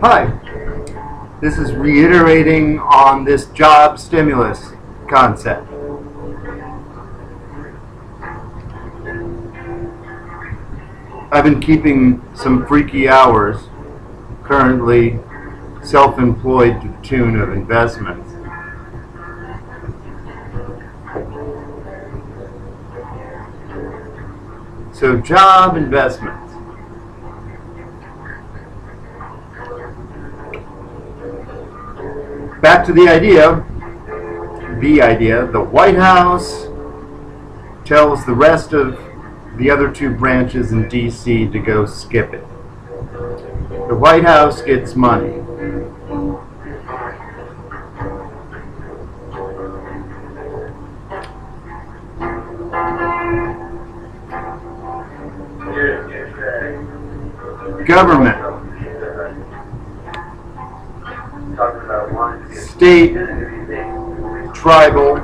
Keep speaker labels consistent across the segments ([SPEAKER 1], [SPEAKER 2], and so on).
[SPEAKER 1] Hi, this is reiterating on this job stimulus concept. I've been keeping some freaky hours, currently self-employed to the tune of investments. So job investments. Back to the idea, the White House tells the rest of the other two branches in D.C. to go skip it. The White House gets money. Government, state, tribal,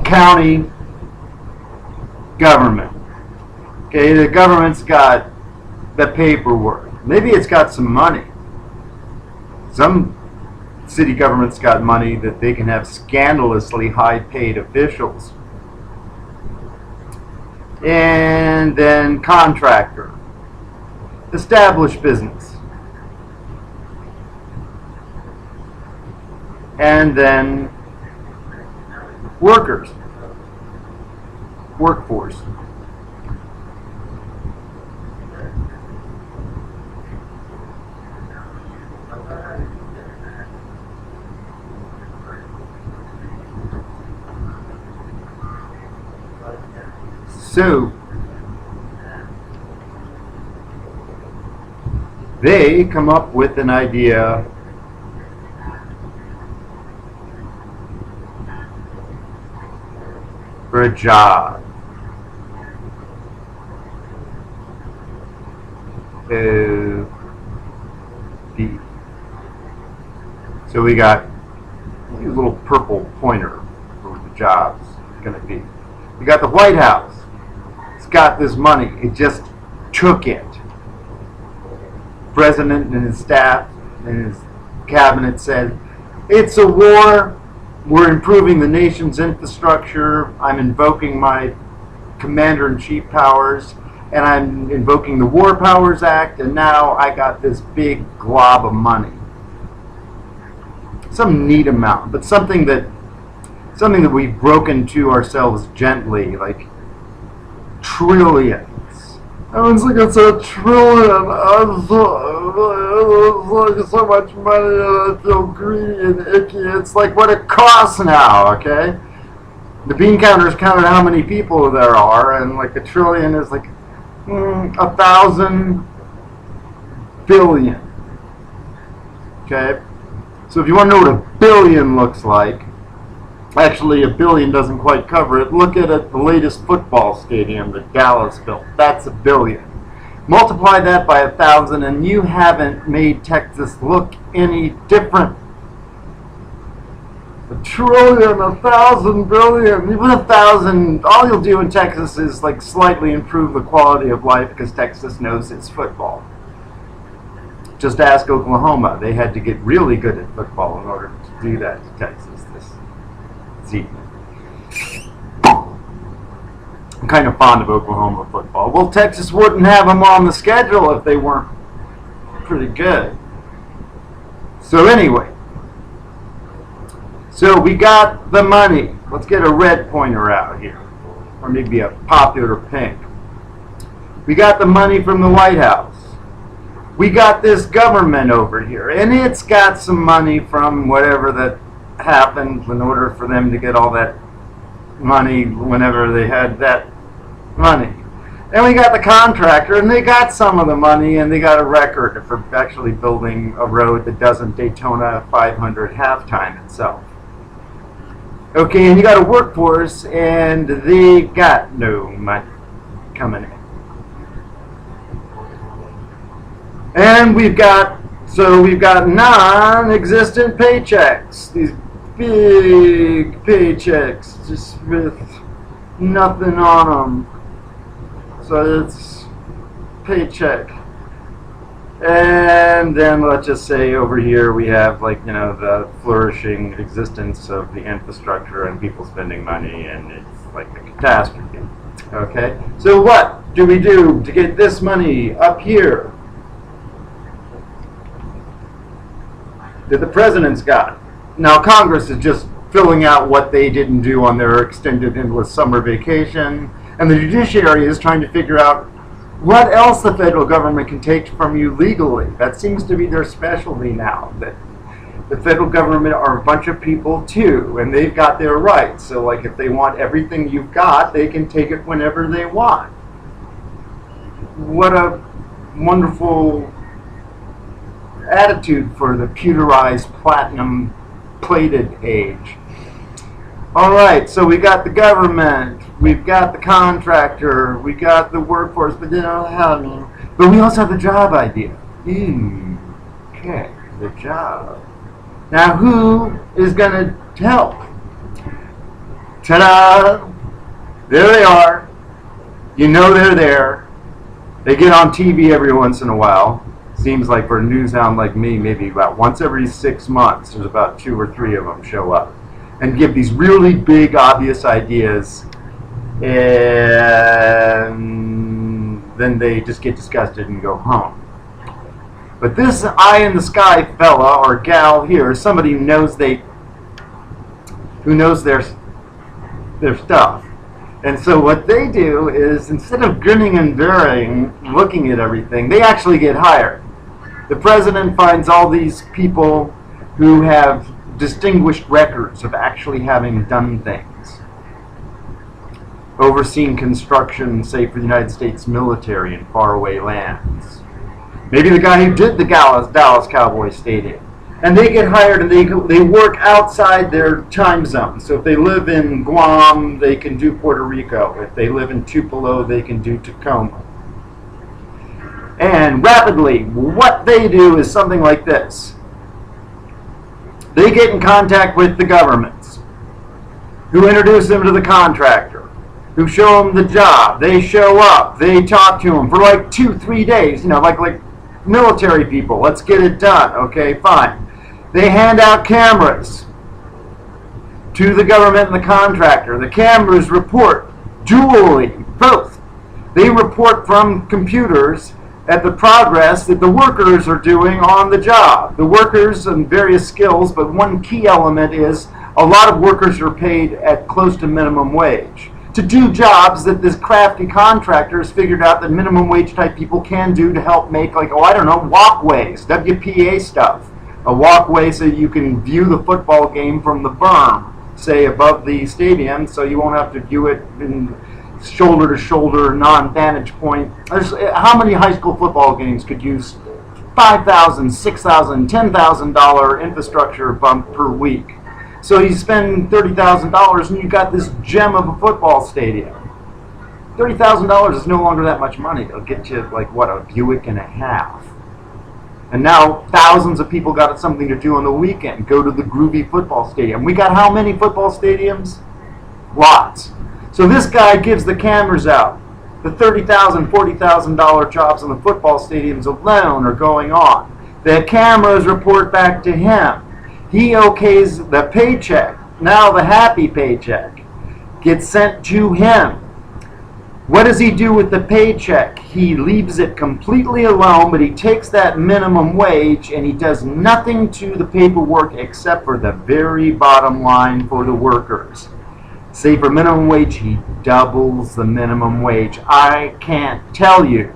[SPEAKER 1] county government. Okay, the government's got the paperwork. Maybe it's got some money. Some city government's got money that they can have scandalously high-paid officials. And then contractor, established business, and then workers, workforce. So they come up with an idea for a job. So we got a little purple pointer for the job's going to be. We got the White House. It's got this money. It just took it. President and his staff and his cabinet said, it's a war. We're improving the nation's infrastructure. I'm invoking my commander-in-chief powers, and I'm invoking the War Powers Act, and now I got this big glob of money. Some neat amount, but something that we've broken to ourselves gently, like trillions. Everyone's like, it's a trillion. It's so much money, and I feel greedy and icky. It's like what it costs now, okay? The bean counters counted how many people there are, and like a trillion is like 1,000 billion. Okay? So if you want to know what a billion looks like, actually, a billion doesn't quite cover it. Look at it, the latest football stadium that Dallas built. That's a billion. Multiply that by 1,000, and you haven't made Texas look any different. A trillion, 1,000 billion, even 1,000. All you'll do in Texas is like slightly improve the quality of life because Texas knows it's football. Just ask Oklahoma. They had to get really good at football in order to do that to Texas this evening. I'm kind of fond of Oklahoma football. Well, Texas wouldn't have them on the schedule if they weren't pretty good. So anyway, so we got the money. Let's get a red pointer out here, or maybe a popular pink. We got the money from the White House. We got this government over here, and it's got some money from whatever that happened in order for them to get all that money whenever they had that money. Then we got the contractor, and they got some of the money, and they got a record for actually building a road that doesn't Daytona 500 halftime itself. Okay, and you got a workforce, and they got no money coming in. And we've got non-existent paychecks. These big paychecks just with nothing on them. So it's paycheck. And then let's just say over here we have, like, you know, the flourishing existence of the infrastructure and people spending money, and it's like a catastrophe. Okay, so what do we do to get this money up here that the president's got? Now Congress is just filling out what they didn't do on their extended endless summer vacation, and the judiciary is trying to figure out what else the federal government can take from you legally. That seems to be their specialty now, that the federal government are a bunch of people too, and they've got their rights. So like if they want everything you've got, they can take it whenever they want. What a wonderful attitude for the pewterized, platinum plated age. All right, so we got the government, we've got the contractor, we got the workforce, but they don't have any. But we also have the job idea. Okay, the job. Now who is going to help? Ta-da! There they are. You know they're there. They get on TV every once in a while. Seems like for a news hound like me, maybe about once every 6 months, there's about 2 or 3 of them show up and give these really big, obvious ideas, and then they just get disgusted and go home. But this eye-in-the-sky fella or gal here is somebody who knows their stuff. And so what they do is, instead of grinning and bearing, looking at everything, they actually get hired. The president finds all these people who have distinguished records of actually having done things. Overseen construction, say, for the United States military in faraway lands. Maybe the guy who did the Dallas Cowboys Stadium. And they get hired and they work outside their time zone. So if they live in Guam, they can do Puerto Rico. If they live in Tupelo, they can do Tacoma. And rapidly, what they do is something like this. They get in contact with the governments, who introduce them to the contractor, who show them the job. They show up. They talk to them for like 2-3 days. You know, like military people. Let's get it done. Okay, fine. They hand out cameras to the government and the contractor. The cameras report dually, both. They report from computers at the progress that the workers are doing on the job. The workers and various skills, but one key element is a lot of workers are paid at close to minimum wage to do jobs that this crafty contractor has figured out that minimum wage type people can do to help make, like, oh, I don't know, walkways, WPA stuff. A walkway so you can view the football game from the berm, say above the stadium, so you won't have to view it in shoulder to shoulder, non-vantage point. How many high school football games could use $5,000, $6,000, $10,000 infrastructure bump per week? So you spend $30,000 and you got this gem of a football stadium. $30,000 is no longer that much money. It'll get you, like, what, a Buick and a half. And now thousands of people got something to do on the weekend. Go to the groovy football stadium. We got how many football stadiums? Lots. So this guy gives the cameras out. The $30,000, $40,000 jobs in the football stadiums alone are going on. The cameras report back to him. He okays the paycheck. Now the happy paycheck gets sent to him. What does he do with the paycheck? He leaves it completely alone, but he takes that minimum wage and he does nothing to the paperwork except for the very bottom line for the workers. Say for minimum wage, he doubles the minimum wage. I can't tell you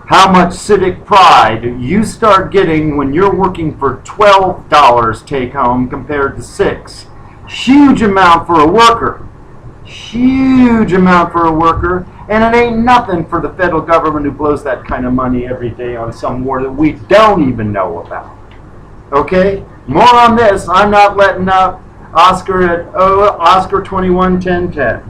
[SPEAKER 1] how much civic pride you start getting when you're working for $12 take home compared to $6. Huge amount for a worker. Huge amount for a worker, and it ain't nothing for the federal government who blows that kind of money every day on some war that we don't even know about. Okay? More on this. I'm not letting up. Oscar at Oscar 21 1010.